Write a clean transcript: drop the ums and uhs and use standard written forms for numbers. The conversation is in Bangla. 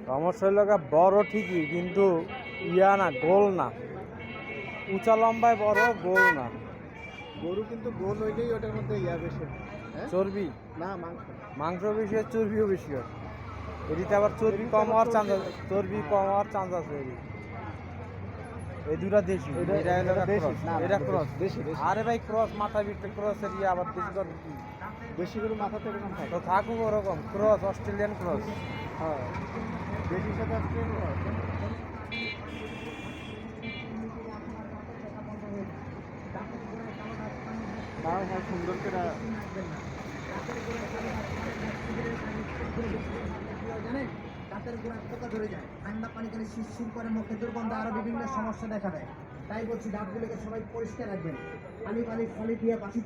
সমস্যা হলো বড় ঠিকই, কিন্তু ইয়া না, গোল না। উঁচা লম্বায় বড়, গোল না। গরু কিন্তু গোল হইলেই ওটার মধ্যে ইয়া বেশি, হ্যাঁ? চর্বি, না, মাংস। মাংস বেশি হয়, চর্বিও বেশি হয়। এদিকে আবার চর্বি এদিকে কম আবার হওয়ার চান্স চর্বি আছে, হয়। চর্বি কম হওয়ার চান্স আছে এদিকে। এই দুটা দেশি, এটা হলো এটা দেশি। ক্রস, না, না, এটা ক্রস। দেশি, দেশি। আরে ভাই, ক্রস মাথা বিটে ক্রস এরিয়া আবার দেশি করবে কি? দেশি গরু মাথাতে এরকম থাকে। তো থাকুক ওরকম ক্রস, অস্ট্রেলিয়ান ক্রস। হ্যাঁ, দেশির সাথে অস্ট্রেলিয়ান হয়। তাও হ্যাঁ, সুন্দর করে জানেন, দাঁতের গোড়ায় পোকা ধরে যায়, ঠান্ডা পানি খেলে শিরশির করে, মুখে দুর্গন্ধ, আরো বিভিন্ন সমস্যা দেখা দেয়। তাই বলছি দাঁতগুলোকে সবাই পরিষ্কার রাখবেন। পানি পানি পানি দিয়ে পাশি